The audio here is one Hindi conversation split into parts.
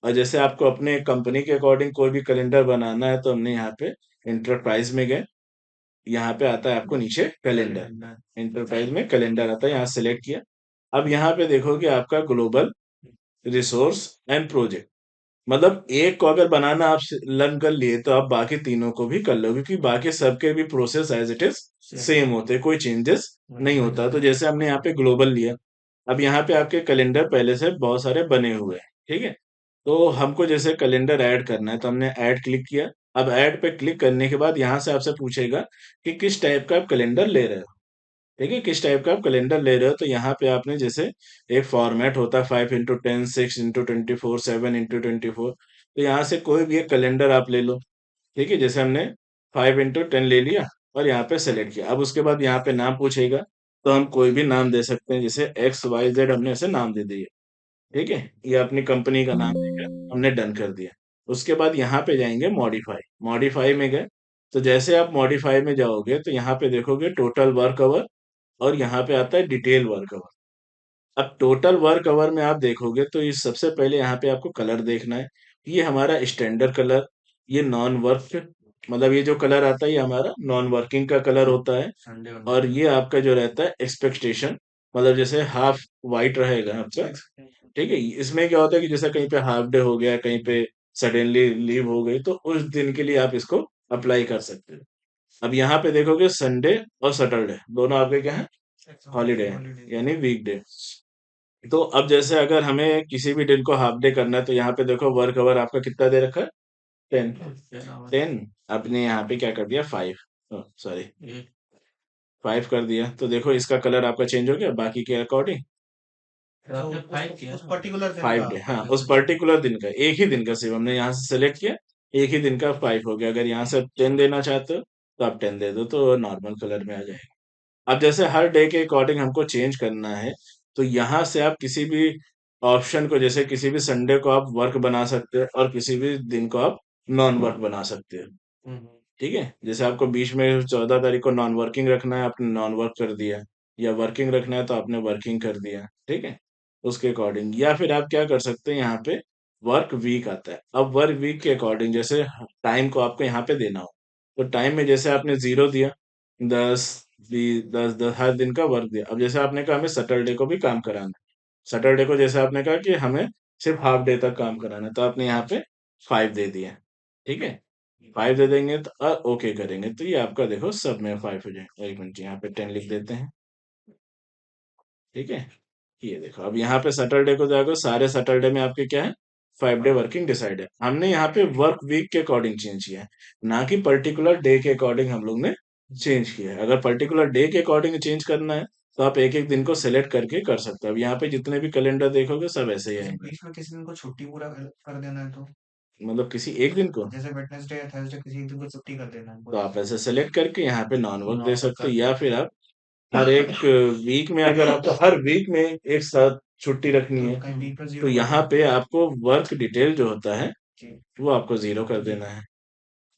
और जैसे आपको अपने कंपनी के अकॉर्डिंग कोई भी कैलेंडर बनाना है तो हमने यहाँ पे एंटरप्राइज में गए, यहाँ पे आता है आपको नीचे कैलेंडर, एंटरप्राइज में कैलेंडर आता है, यहाँ सेलेक्ट किया। अब यहाँ पे देखोगे आपका ग्लोबल रिसोर्स एंड प्रोजेक्ट, मतलब एक को अगर बनाना आप लर्न कर लिए तो आप बाकी तीनों को भी कर लो, क्योंकि बाकी सबके भी process as it is same होते हैं, कोई चेंजेस नहीं होता। तो जैसे हमने यहाँ पे ग्लोबल लिया, अब यहाँ पे आपके कैलेंडर पहले से बहुत सारे बने हुए हैं, ठीक है। तो हमको जैसे कैलेंडर ऐड करना है तो हमने ऐड क्लिक किया। अब ऐड पे क्लिक करने के बाद यहाँ से आपसे पूछेगा कि किस टाइप का आप कैलेंडर ले रहे हो, ठीक है, किस टाइप का आप कैलेंडर ले रहे हो। तो यहाँ पे आपने जैसे एक फॉर्मेट होता है 5x10, 6x24, 7x24, तो यहाँ से कोई भी एक कैलेंडर आप ले लो, ठीक है। जैसे हमने 5x10 ले लिया और यहाँ पे सेलेक्ट किया। अब उसके बाद यहाँ पे नाम पूछेगा, तो हम कोई भी नाम दे सकते हैं, जैसे XYZ हमने ऐसे नाम दे दिया, ठीक है। ये अपनी कंपनी का नाम देकर हमने डन कर दिया। उसके बाद यहाँ पे जाएंगे मॉडिफाई, मॉडिफाई में गए। तो जैसे आप मॉडिफाई में जाओगे तो यहाँ पे देखोगे टोटल वर्क आवर, और यहाँ पे आता है डिटेल वर्क आवर। अब टोटल वर्क आवर में आप देखोगे तो ये सबसे पहले यहाँ पे आपको कलर देखना है। ये हमारा स्टैंडर्ड कलर, ये नॉन वर्क, मतलब ये जो कलर आता है ये हमारा नॉन वर्किंग का कलर होता है। और ये आपका जो रहता है एक्सपेक्टेशन, मतलब जैसे हाफ वाइट रहेगा आपका, ठीक है। इसमें क्या होता है कि जैसे कहीं पे हाफ डे हो गया, कहीं पे सडनली लीव हो गई, तो उस दिन के लिए आप इसको अप्लाई कर सकते हो। अब यहाँ पे देखोगे संडे और सैटरडे दोनों आपके क्या है, हॉलीडे है, यानी वीकडे। तो अब जैसे अगर हमें किसी भी दिन को हाफ डे करना है तो यहाँ पे देखो वर्क आवर आपका कितना दे रखा है, 10। आपने यहाँ पे क्या कर दिया, 5, सॉरी 5 कर दिया। तो देखो इसका कलर आपका चेंज हो गया बाकी के अकॉर्डिंग। उस पर्टिकुलर दिन 5 का डे, हाँ, उस पर्टिकुलर दिन का, एक ही दिन का सिर्फ हमने यहाँ से सेलेक्ट किया, एक ही दिन का 5 हो गया। अगर यहाँ से 10 देना चाहते हो तो आप 10 दे दो, तो नॉर्मल कलर में आ जाएगा। अब जैसे हर डे के अकॉर्डिंग हमको चेंज करना है, तो यहाँ से आप किसी भी ऑप्शन को, जैसे किसी भी संडे को आप वर्क बना सकते हो और किसी भी दिन को आप नॉन वर्क बना सकते हो, ठीक है। जैसे आपको बीच में 14 तारीख को नॉन वर्किंग रखना है, आपने नॉन वर्क कर दिया, या वर्किंग रखना है तो आपने वर्किंग कर दिया, ठीक है, उसके अकॉर्डिंग। या फिर आप क्या कर सकते हैं, यहाँ पे वर्क वीक आता है। अब वर्क वीक के अकॉर्डिंग जैसे टाइम को आपको यहाँ पे देना हो, तो टाइम में जैसे आपने 0 दिया, 10, 10 हर दिन का वर्क दिया। अब जैसे आपने कहा हमें सैटरडे को भी काम कराना है, सैटरडे को जैसे आपने कहा कि हमें सिर्फ हाफ डे तक काम कराना है, तो आपने यहाँ पे 5 दे दिया, ठीक है। 5 दे देंगे तो ओके करेंगे तो ये आपका देखो सब में 5 हो जाए। एक मिनट, यहाँ पे 10 लिख देते हैं, ठीक है। ये देखो अब यहाँ पे सैटरडे को जाओगे, सारे सैटरडे में आपके क्या है, 5 डे वर्किंग डिसाइड है। हमने यहाँ पे वर्क वीक के अकॉर्डिंग चेंज किया है, ना कि पर्टिकुलर डे के अकॉर्डिंग हम लोग ने चेंज किया है। अगर पर्टिकुलर डे के अकॉर्डिंग चेंज करना है तो आप एक एक दिन को सेलेक्ट करके कर सकते हो। अब यहाँ पे जितने भी कैलेंडर देखोगे सब ऐसे ही जैसे आएंगे, बीच में किसी दिन को छुट्टी पूरा कर देना है तो, मतलब किसी एक दिन को, जैसे वेडनेसडे या थर्सडे किसी एक दिन को छुट्टी कर देना है तो पूरा। आप ऐसे सेलेक्ट करके यहाँ पे नॉन वर्क दे नॉर्मल सकते हो। कर या फिर आप हर एक वीक में, अगर आपको हर वीक में एक साथ छुट्टी रखनी तो है, कहीं बीच में तो 0 कर यहाँ देना। पे आपको वर्क डिटेल जो होता है जी। वो आपको 0 कर देना है,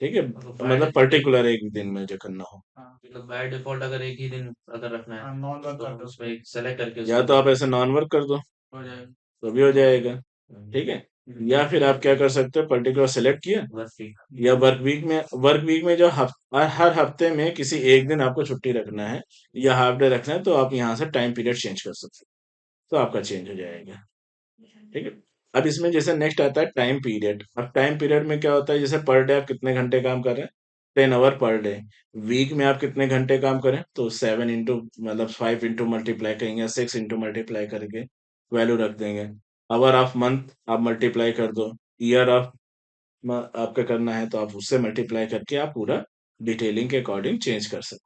ठीक है। मतलब बाय मतलब पर्टिकुलर एक दिन में जो करना हो, हाँ मतलब बाय डिफॉल्ट अगर एक ही दिन अगर रखना है हाँ, नॉन वर्क तो कर हम दो। उसमें सेलेक्ट करके या उसको तो आप ऐसे नॉन वर्क कर दो हो जाएगा। तो भी हो जाएगा, हम्म, ठीक है। या फिर आप क्या कर सकते हो, पर्टिकुलर सेलेक्ट किया, बस ठीक। या वर्क वीक में जो हर हफ्ते में किसी एक दिन आपको छुट्टी रखना है या हाफ डे रखना है, तो आप यहाँ से टाइम पीरियड चेंज कर सकते हो, तो आपका चेंज हो जाएगा, ठीक है। अब इसमें जैसे नेक्स्ट आता है टाइम पीरियड। अब टाइम पीरियड में क्या होता है, जैसे पर डे आप कितने घंटे काम कर रहे हैं, 10 आवर पर डे। वीक में आप कितने घंटे काम करें, तो 7 इंटू, मतलब 5 इंटू मल्टीप्लाई करेंगे या 6 इंटू मल्टीप्लाई करके वैल्यू रख देंगे। आवर ऑफ मंथ आप मल्टीप्लाई कर दो, ईयर ऑफ आपका करना है तो आप उससे मल्टीप्लाई करके आप पूरा डिटेलिंग के अकॉर्डिंग चेंज कर सकते हैं।